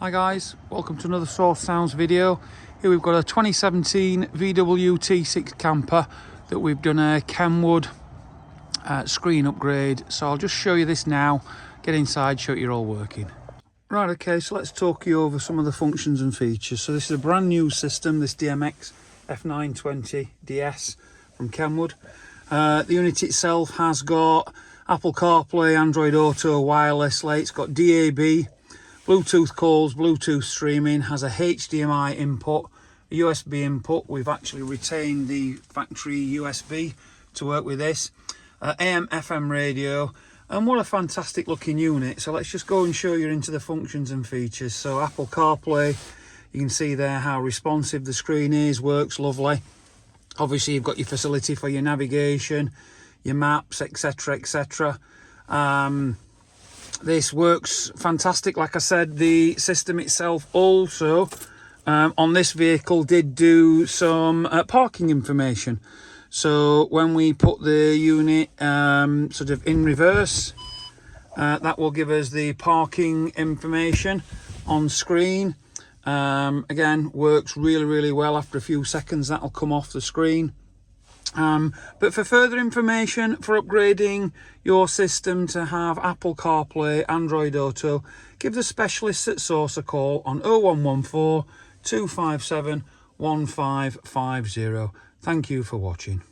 Hi guys, welcome to another Source Sounds video. Here we've got a 2017 VW T6 camper that we've done a Kenwood screen upgrade. So I'll just show you this now, get inside, show you all working. Right, okay, so let's talk you over some of the functions and features. So this is a brand new system, this DMXF902DS from Kenwood. The unit itself has got Apple CarPlay, Android Auto, wirelessly. It's got DAB, Bluetooth calls, Bluetooth streaming, has a HDMI input, a USB input. We've actually retained the factory USB to work with this. AM, FM radio, and what a fantastic looking unit. So let's just go and show you into the functions and features. So Apple CarPlay, you can see there how responsive the screen is, works lovely. Obviously you've got your facility for your navigation, your maps, etc, etc. This works fantastic. Like I said, the system itself also on this vehicle did do some parking information. So when we put the unit sort of in reverse, that will give us the parking information on screen. Again, works really well. After a few seconds that'll come off the screen. But for further information, for upgrading your system to have Apple CarPlay, Android Auto, give the specialists at Source a call on 0114 257 1550. Thank you for watching.